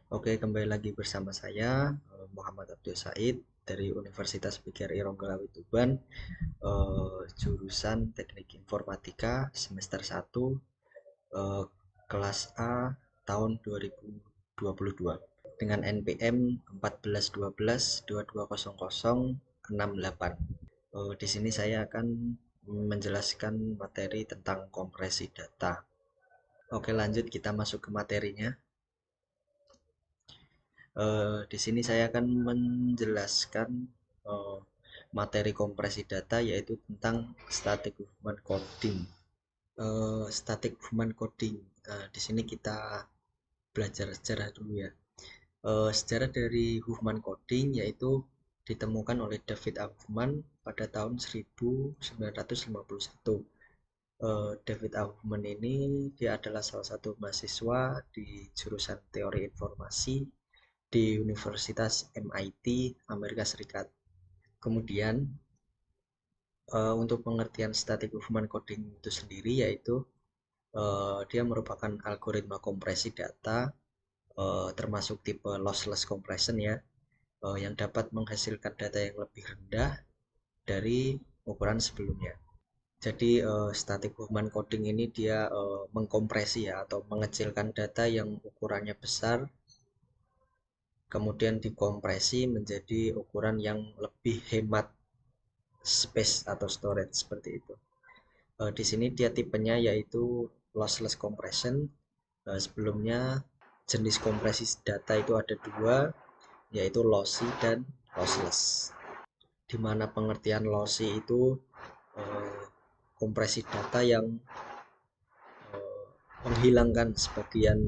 Oke, kembali lagi bersama saya Muhammad Abdul Said dari Universitas PGRI Ronggolawe Tuban, jurusan Teknik Informatika semester 1, eh, kelas A tahun 2022 dengan NPM 1412-220068. Di sini saya akan menjelaskan materi tentang kompresi data. Oke, lanjut kita masuk ke materinya. Di sini saya akan menjelaskan eh, materi kompresi data yaitu tentang static movement coding. Static movement coding. Di sini kita belajar sejarah dulu ya. Sejarah dari Huffman coding yaitu ditemukan oleh David A. Huffman pada tahun 1951. David A. Huffman ini dia adalah salah satu mahasiswa di jurusan teori informasi di Universitas MIT Amerika Serikat. Kemudian untuk pengertian static movement coding itu sendiri yaitu dia merupakan algoritma kompresi data termasuk tipe lossless compression ya, yang dapat menghasilkan data yang lebih rendah dari ukuran sebelumnya. Jadi static movement coding ini dia mengkompresi ya atau mengecilkan data yang ukurannya besar kemudian dikompresi menjadi ukuran yang lebih hemat space atau storage seperti itu. Di sini dia tipenya yaitu lossless compression. Sebelumnya jenis kompresi data itu ada dua, yaitu lossy dan lossless. Di mana pengertian lossy itu eh, kompresi data yang menghilangkan sebagian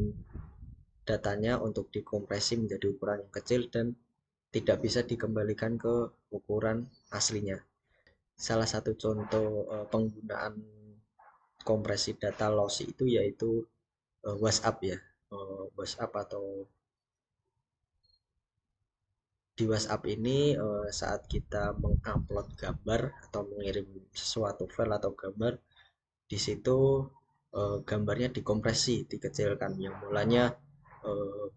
datanya untuk dikompresi menjadi ukuran yang kecil dan tidak bisa dikembalikan ke ukuran aslinya. Salah satu contoh penggunaan kompresi data lossy itu yaitu WhatsApp ya. WhatsApp atau di WhatsApp ini saat kita mengupload gambar atau mengirim sesuatu file atau gambar, di situ gambarnya dikompresi, dikecilkan. Yang mulanya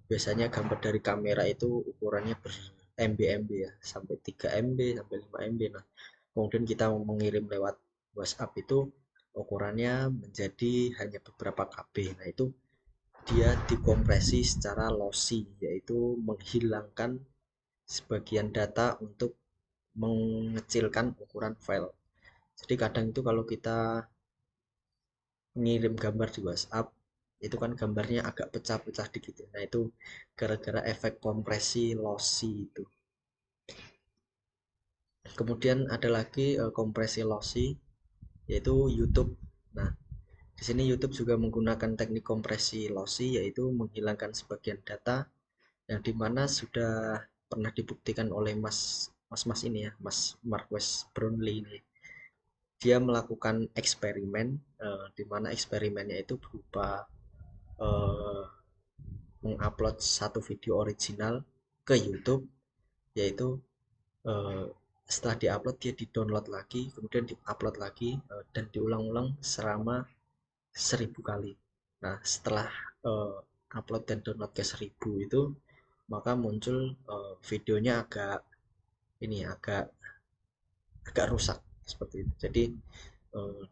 biasanya gambar dari kamera itu ukurannya ber MB ya, sampai 3 MB sampai 5 MB. Nah, kemudian kita mengirim lewat WhatsApp itu ukurannya menjadi hanya beberapa KB. Nah, itu dia dikompresi secara lossy, yaitu menghilangkan sebagian data untuk mengecilkan ukuran file. Jadi kadang itu kalau kita ngirim gambar di WhatsApp, itu kan gambarnya agak pecah-pecah dikit. Nah, itu gara-gara efek kompresi lossy itu. Kemudian ada lagi kompresi lossy yaitu YouTube. Nah, di sini YouTube juga menggunakan teknik kompresi lossy yaitu menghilangkan sebagian data yang dimana sudah pernah dibuktikan oleh mas ini ya, Mas Marques Brownlee ini. Dia melakukan eksperimen di mana eksperimennya itu berupa eh, mengupload satu video original ke YouTube, yaitu eh, setelah diupload dia di-download lagi, kemudian di-upload lagi dan diulang-ulang selama 1000 kali. Nah, setelah eh, upload dan download ke 1000 itu, maka muncul videonya agak ini agak agak rusak seperti itu. Jadi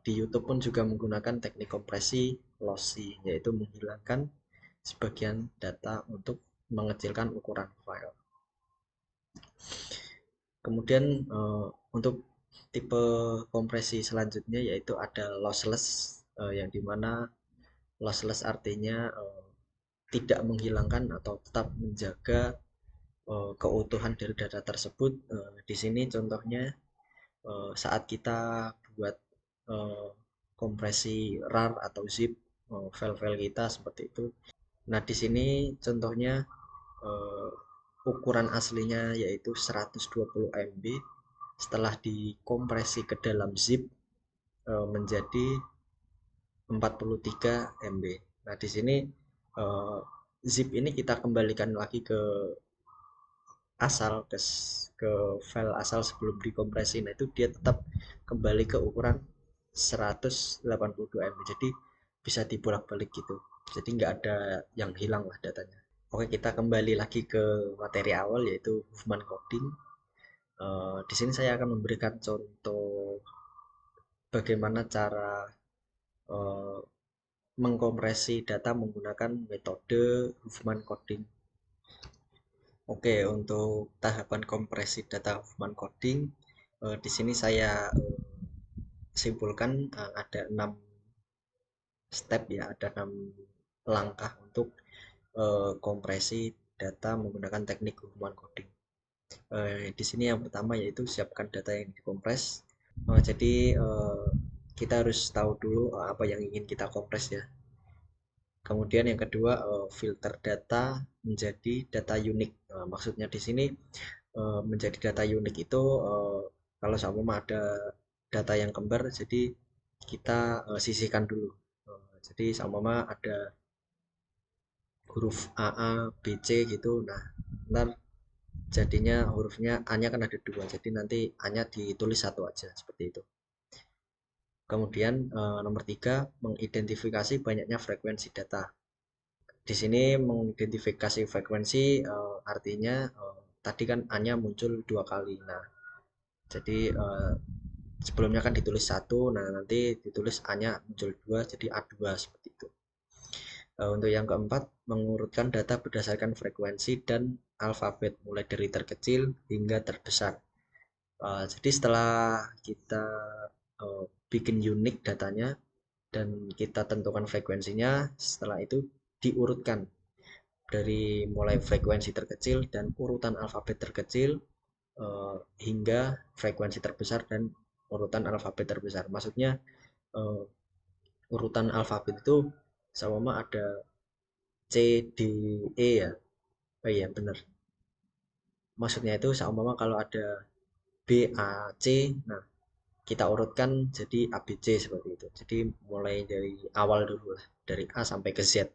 di YouTube pun juga menggunakan teknik kompresi lossy, yaitu menghilangkan sebagian data untuk mengecilkan ukuran file. Kemudian untuk tipe kompresi selanjutnya yaitu ada lossless, yang dimana lossless artinya tidak menghilangkan atau tetap menjaga keutuhan dari data tersebut. Di sini contohnya saat kita buat eh, kompresi RAR atau zip file-file kita seperti itu. Nah, di sini contohnya eh, ukuran aslinya yaitu 120 MB setelah dikompresi ke dalam zip menjadi 43 MB. Nah, di sini eh, zip ini kita kembalikan lagi ke asal ke file asal sebelum dikompresi. Nah, itu dia tetap kembali ke ukuran 182 MB. Jadi bisa dibolak-balik gitu. Jadi nggak ada yang hilang lah datanya. Oke, kita kembali lagi ke materi awal yaitu Huffman coding. Di sini saya akan memberikan contoh bagaimana cara eh, mengkompresi data menggunakan metode Huffman coding. Oke, untuk tahapan kompresi data Huffman coding, di sini saya simpulkan ada 6 step ya, ada 6 langkah untuk kompresi data menggunakan teknik Huffman coding. Di sini yang pertama yaitu siapkan data yang dikompres. Jadi kita harus tahu dulu apa yang ingin kita kompres ya. Kemudian yang kedua filter data menjadi data unik. Maksudnya di sini menjadi data unik itu kalau sama ada data yang kembar, jadi kita sisihkan dulu. Jadi sama ada huruf AA, BC gitu. Nah, ntar jadinya hurufnya A-nya kan ada dua, jadi nanti A-nya ditulis satu aja seperti itu. Kemudian nomor tiga, mengidentifikasi banyaknya frekuensi data. Di sini mengidentifikasi frekuensi artinya tadi kan A-nya muncul dua kali. Nah, jadi sebelumnya kan ditulis satu, nah nanti ditulis A-nya muncul dua, jadi A2 seperti itu. Untuk yang keempat, mengurutkan data berdasarkan frekuensi dan alfabet, mulai dari terkecil hingga terbesar. Jadi setelah kita bikin unik datanya dan kita tentukan frekuensinya, setelah itu diurutkan dari mulai frekuensi terkecil dan urutan alfabet terkecil hingga frekuensi terbesar dan urutan alfabet terbesar. Maksudnya uh, urutan alfabet itu sama ada C, D, E ya. Oh iya benar. Maksudnya itu sama kalau ada B, A, C, nah kita urutkan jadi ABC seperti itu. Jadi mulai dari awal dulu lah, dari A sampai ke Z.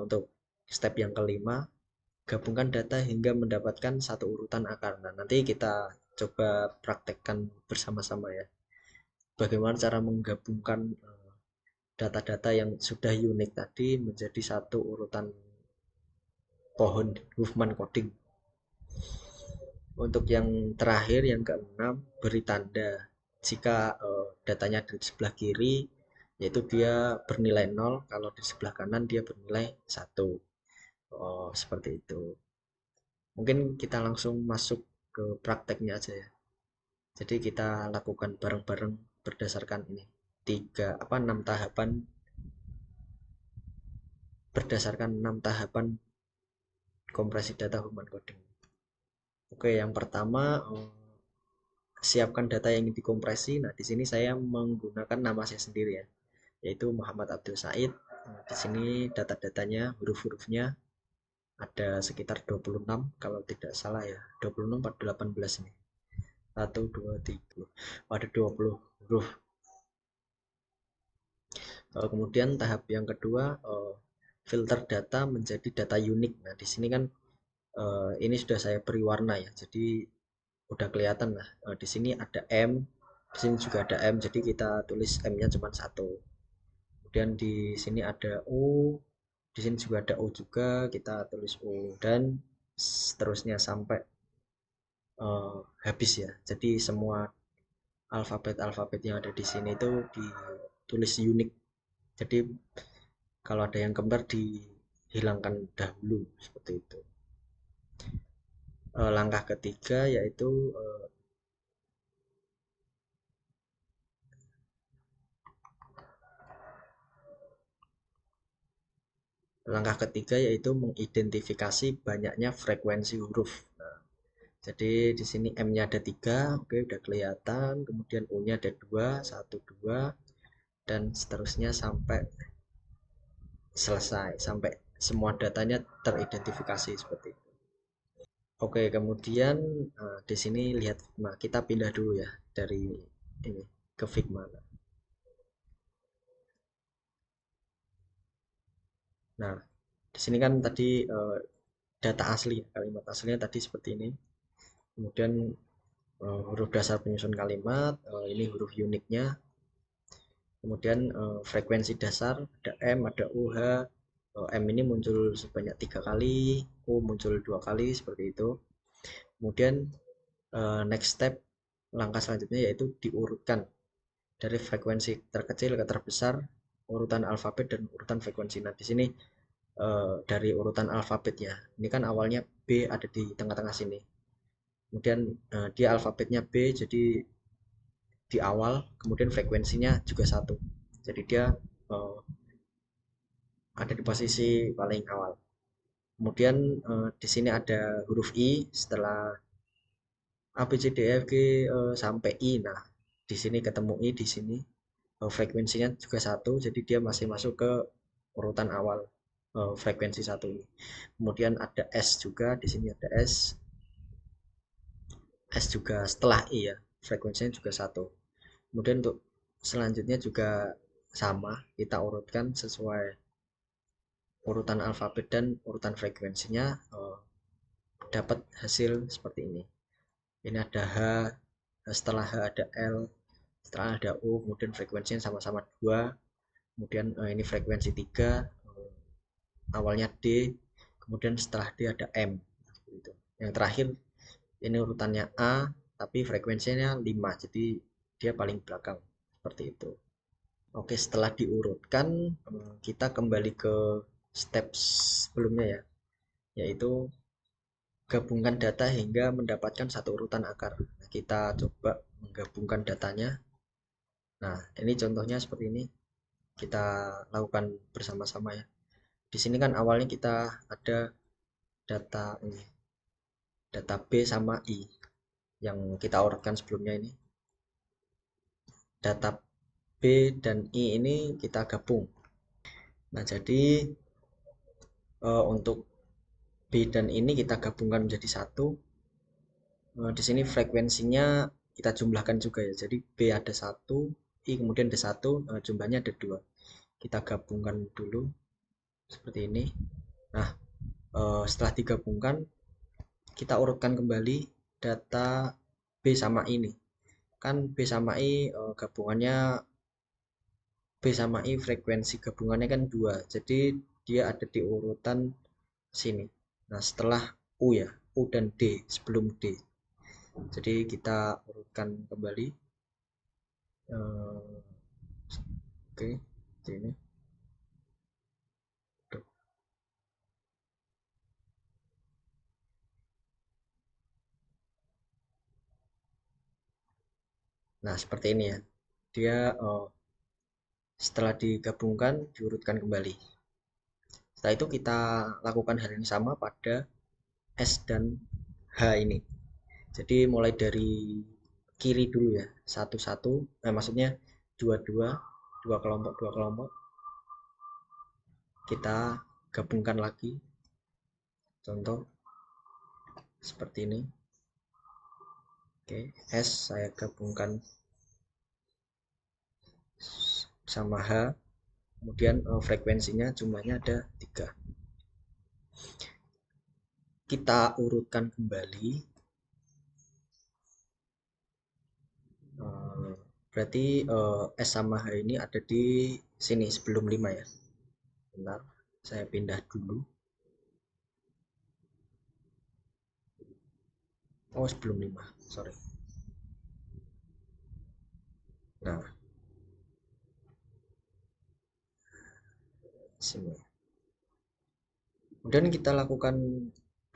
Untuk step yang kelima, gabungkan data hingga mendapatkan satu urutan akar. Nah, nanti kita coba praktekkan bersama-sama ya. Bagaimana cara menggabungkan data-data yang sudah unik tadi menjadi satu urutan pohon Huffman coding. Untuk yang terakhir, yang keenam, beri tanda jika datanya di sebelah kiri, yaitu dia bernilai 0, kalau di sebelah kanan dia bernilai 1. Oh, seperti itu. Mungkin kita langsung masuk ke prakteknya aja ya. Jadi kita lakukan bareng-bareng berdasarkan ini. Enam tahapan berdasarkan 6 tahapan kompresi data human coding. Oke, yang pertama siapkan data yang ingin dikompresi. Nah, di sini saya menggunakan nama saya sendiri ya, yaitu Muhammad Abdul Said. Nah, di sini data-datanya, huruf-hurufnya ada sekitar 26 kalau tidak salah ya. 26 atau 18 ini. 1 2 3. Ada 20 huruf. Kemudian tahap yang kedua filter data menjadi data unik. Nah, di sini kan ini sudah saya beri warna ya. Jadi udah kelihatan lah. Di sini ada M, di sini juga ada M. Jadi kita tulis M-nya cuma satu. Kemudian di sini ada U, di sini juga ada U juga, kita tulis U dan seterusnya sampai habis ya. Jadi semua alfabet-alfabet yang ada di sini itu ditulis unik. Jadi kalau ada yang kembar dihilangkan dahulu seperti itu. Langkah ketiga yaitu mengidentifikasi banyaknya frekuensi huruf. Nah, jadi di sini M-nya ada 3, oke udah kelihatan. Kemudian U-nya ada 2, 1, 2, dan seterusnya sampai selesai, sampai semua datanya teridentifikasi seperti itu. Oke, kemudian di sini lihat Figma. Kita pindah dulu ya dari ini ke Figma. Nah, di sini kan tadi data asli, kalimat aslinya tadi seperti ini. Kemudian huruf dasar penyusun kalimat, ini huruf uniknya. Kemudian frekuensi dasar, ada M, ada U, H, M ini muncul sebanyak 3 kali, U muncul 2 kali seperti itu. Kemudian next step, langkah selanjutnya yaitu diurutkan dari frekuensi terkecil ke terbesar, urutan alfabet dan urutan frekuensi. Nah, di sini dari urutan alfabet ya. Ini kan awalnya B ada di tengah-tengah sini. Kemudian dia alfabetnya B, jadi di awal, kemudian frekuensinya juga 1. Jadi dia uh, ada di posisi paling awal. Kemudian di sini ada huruf I setelah A B C D E F G sampai I. Nah, di sini ketemu I di sini. Frekuensinya juga 1, jadi dia masih masuk ke urutan awal frekuensi 1 ini. Kemudian ada S juga, di sini ada S. S juga setelah I ya, frekuensinya juga 1. Kemudian untuk selanjutnya juga sama, kita urutkan sesuai urutan alfabet dan urutan frekuensinya, dapat hasil seperti ini. Ini ada H, setelah H ada L, setelah ada U, kemudian frekuensinya sama-sama 2. Kemudian ini frekuensi 3, awalnya D, kemudian setelah D ada M. Gitu. Yang terakhir ini urutannya A, tapi frekuensinya 5, jadi dia paling belakang seperti itu. Oke, setelah diurutkan, kita kembali ke step sebelumnya ya, yaitu gabungkan data hingga mendapatkan satu urutan akar. Nah, kita coba menggabungkan datanya. Nah, ini contohnya seperti ini. Kita lakukan bersama-sama ya. Di sini kan awalnya kita ada data ini, data B sama I yang kita urutkan sebelumnya ini. Data B dan I ini kita gabung. Nah, jadi untuk B dan ini kita gabungkan menjadi satu. Di sini frekuensinya kita jumlahkan juga ya. Jadi B ada 1, I kemudian ada 1, jumlahnya ada 2. Kita gabungkan dulu seperti ini. Nah, setelah digabungkan, kita urutkan kembali data B sama ini. Kan B sama I gabungannya, B sama I frekuensi gabungannya kan 2. Jadi dia ada di urutan sini. Nah, setelah U ya, U dan D sebelum D. Jadi kita urutkan kembali. Oke, ini. Nah, seperti ini ya. Dia setelah digabungkan diurutkan kembali. Setelah itu kita lakukan hal yang sama pada S dan H ini. Jadi mulai dari kiri dulu ya, satu-satu, maksudnya dua-dua, dua kelompok, kita gabungkan lagi. Contoh seperti ini. Oke, S saya gabungkan sama H, kemudian frekuensinya jumlahnya ada 3. Kita urutkan kembali. Berarti S sama H ini ada di sini sebelum 5 ya. Bentar, saya pindah dulu. Oh, sebelum 5, sorry. Nah, sini. Kemudian kita lakukan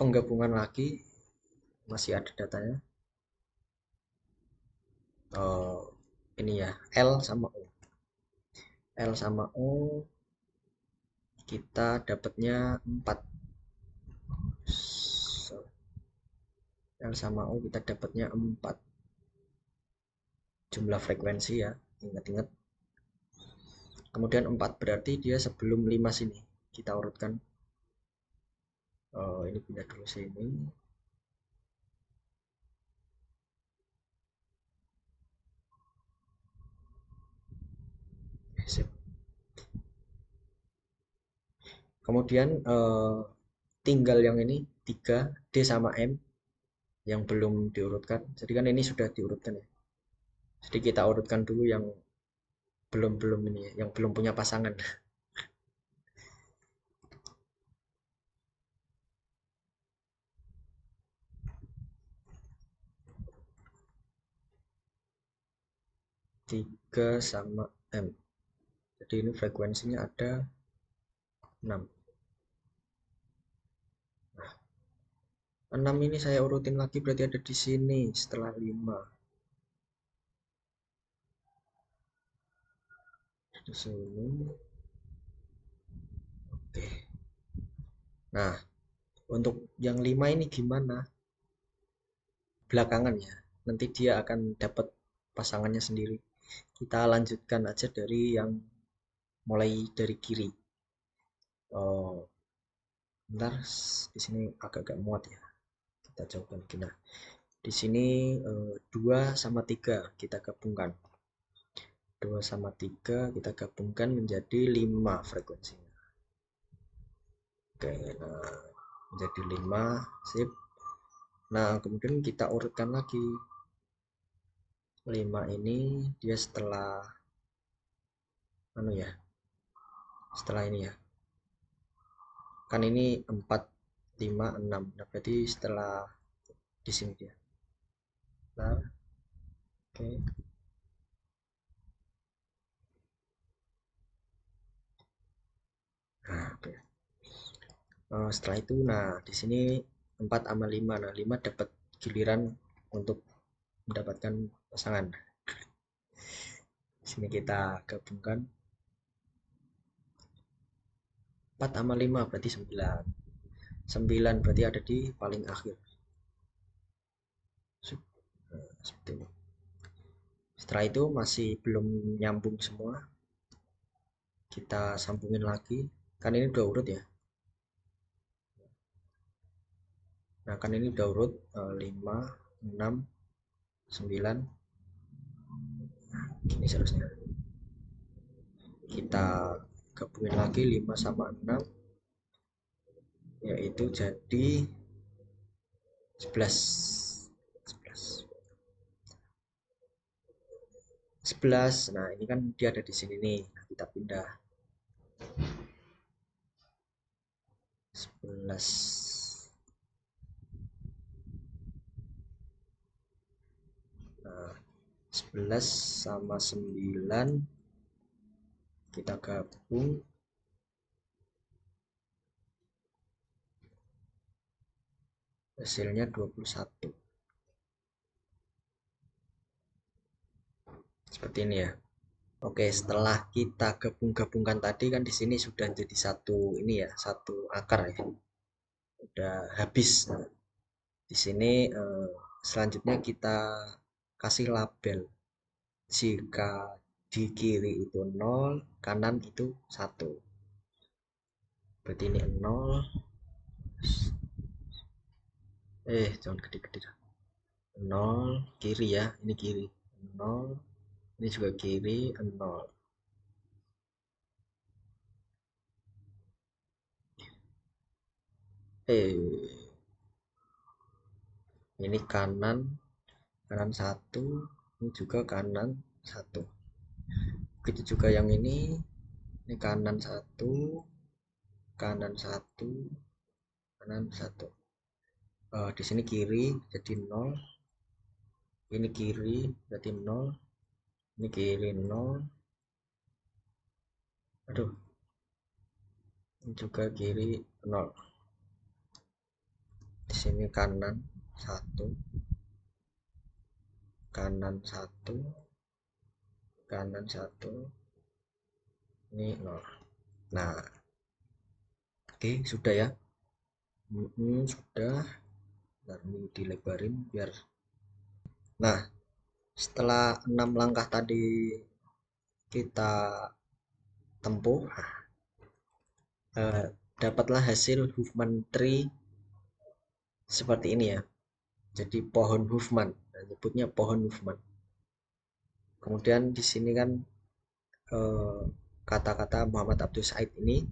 penggabungan lagi, masih ada datanya. Ini ya, L sama U. L sama U kita dapatnya 4. L sama U kita dapatnya 4. Jumlah frekuensi ya, ingat-ingat. Kemudian 4 berarti dia sebelum 5 sini. Kita urutkan. Ini pindah dulu sini. Sip. Kemudian tinggal yang ini 3 D sama M yang belum diurutkan. Jadi kan ini sudah diurutkan ya. Jadi kita urutkan dulu yang belum ini, yang belum punya pasangan. 3 sama M. Jadi ini frekuensinya ada 6. 6 ini saya urutin lagi berarti ada di sini setelah 5. Di sini. Oke. Nah, untuk yang 5 ini gimana? Belakangan ya. Nanti dia akan dapat pasangannya sendiri. Kita lanjutkan aja dari yang mulai dari kiri. Oh, bentar, di sini agak-agak muat ya. Kita coba lagi. Nah, di sini 2 sama 3 kita gabungkan. 2 sama 3 kita gabungkan menjadi 5 frekuensinya. Oke, nah menjadi 5, sip. Nah, kemudian kita urutkan lagi. 5 ini dia setelah ya. Setelah ini ya. Kan ini 4, 5, 6. Nah, berarti setelah di sini dia. Nah, oke. Nah, oke. Setelah itu, nah di sini 4 sama 5. Nah, 5 dapat giliran untuk mendapatkan pasangan. Di sini kita gabungkan 4 sama 5 berarti 9. 9 berarti ada di paling akhir. Nah, seperti ini. Setelah itu masih belum nyambung semua. Kita sambungin lagi. Kan ini udah urut ya. Nah, kan ini udah urut 5, 6, 9. Ini seterusnya. Kita gabungin lagi 5 sama 6. Yaitu jadi 11. 11. Nah, ini kan dia ada di sini nih. Nah, kita pindah 11. Nah, 11 sama 9 kita gabung hasilnya 21. Seperti ini ya. Oke, setelah kita gabung-gabungkan tadi kan di sini sudah jadi satu ini ya, satu akar ya. Udah habis. Nah, di sini selanjutnya kita kasih label. Jika di kiri itu 0, kanan itu 1. Berarti ini 0. Jangan gede-gede. 0 kiri ya, ini kiri. 0, ini juga kiri, 0. Ini kanan 1, ini juga kanan 1. Begitu juga yang ini kanan 1, kanan 1, kanan 1. Di sini kiri jadi 0, ini kiri berarti 0, ini kiri 0. Aduh, ini juga kiri 0. Di sini kanan 1, kanan 1, kanan 1, ini 0. Nah, oke, sudah ya. Sudah. Nah, ini dilebarin biar. Nah, setelah 6 langkah tadi kita tempuh, dapatlah hasil Huffman tree seperti ini ya. Jadi pohon Huffman, nah, nyebutnya pohon Huffman. Kemudian di sini kan kata-kata Muhammad Abdul Said ini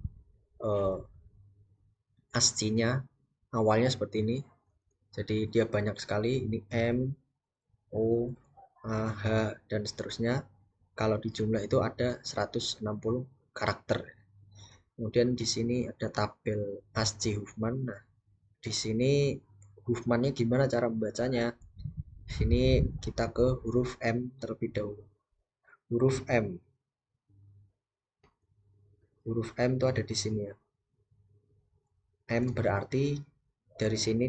ASCII-nya awalnya seperti ini. Jadi dia banyak sekali, ini M, O, A, H, dan seterusnya. Kalau di jumlah itu ada 160 karakter. Kemudian di sini ada tabel ASCII Huffman. Nah, di sini Huffman-nya gimana cara membacanya? Di sini kita ke huruf M terlebih dahulu. huruf M. Huruf M itu ada di sini ya. M berarti dari sini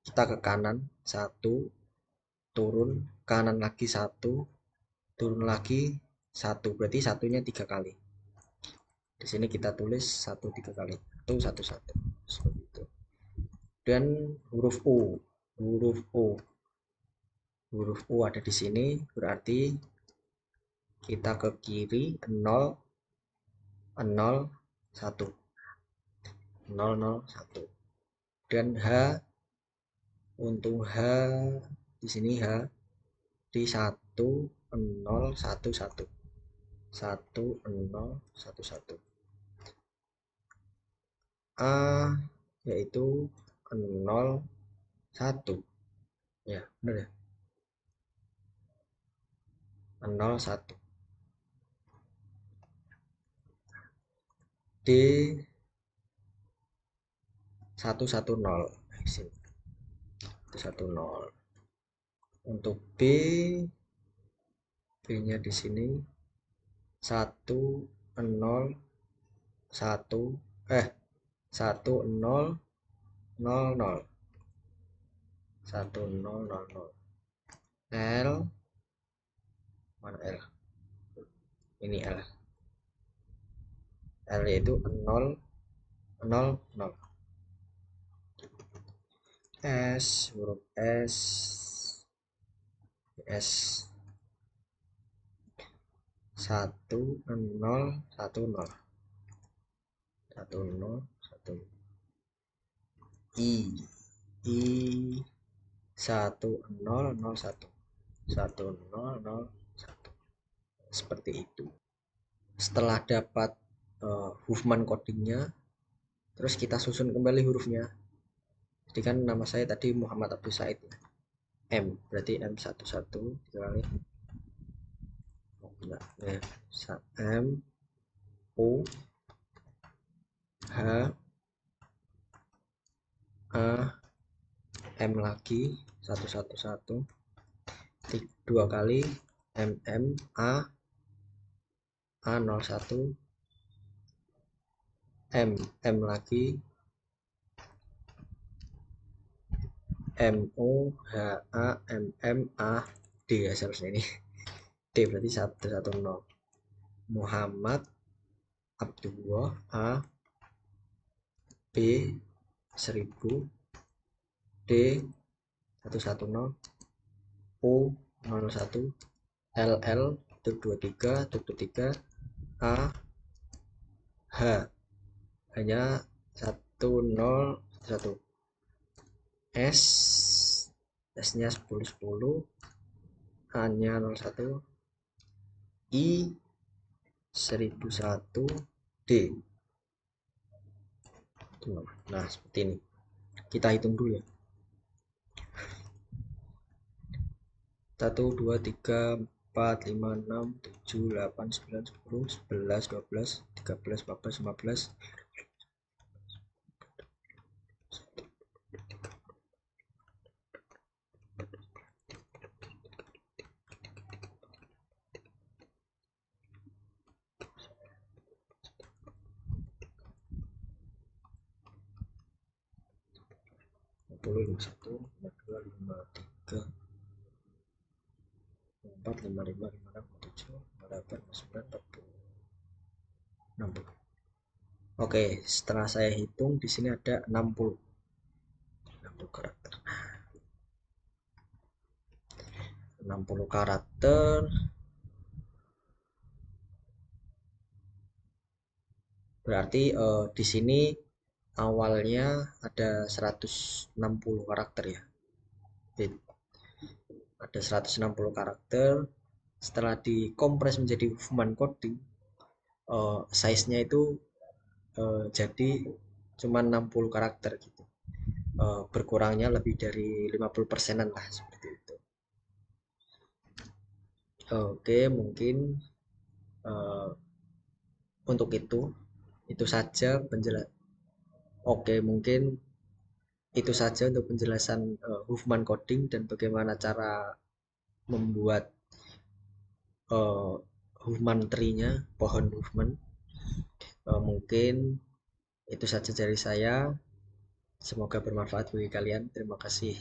kita ke kanan satu, turun kanan lagi satu, turun lagi satu, berarti satunya 3 kali. Di sini kita tulis 1 3 kali, satu satu satu, seperti itu. Dan huruf U, huruf U, huruf U ada di sini, berarti kita ke kiri 0 0 1 0 0 1. Dan H, untuk H di sini H di 1 0 1 1 1 0 1 1. A yaitu 0 1 ya, benar ya, 0 1. D 1 1 0 sini 1 0. Untuk B, B nya di sini 1 0 1 1 0 0 0 1 0 0 0. L mana L, ini L, L yaitu 0 0 0. S, huruf S, S 1 0 1 0 1 0 1. I 1 0 0 1 1 0 0 1, seperti itu. Setelah dapat Huffman codingnya, terus kita susun kembali hurufnya. Jadi kan nama saya tadi Muhammad Abdul Said ya. M berarti M 1 1 3 kali. M O H A M lagi 1 1 1 2 kali M M A A 0 1 M M lagi M O H A M M A D ya seharusnya ini. D berarti 1 1 0. Muhammad Abdullah A B 1000 D 110 O 01 LL 23 A H hanya 101 S S nya 10 10 A nya 01 I 1001 D. Nah seperti ini, kita hitung dulu ya. 1 2 3 4 5 6 7 8 9 10 11 12 13 14 15 50 51 52 53 4 5 5 5 6 7 8 9 40 60. Oke, setelah saya hitung di sini ada 60 karakter. 60 karakter berarti di sini awalnya ada 160 karakter ya. Ada 160 karakter. Setelah dikompres menjadi Huffman coding, size-nya itu jadi cuma 60 karakter gitu. Berkurangnya lebih dari 50%-an lah seperti itu. Oke, mungkin untuk itu saja penjelasan. Oke, mungkin itu saja untuk penjelasan Huffman coding dan bagaimana cara membuat Human tree-nya, pohon movement. Mungkin itu saja dari saya. Semoga bermanfaat bagi kalian. Terima kasih.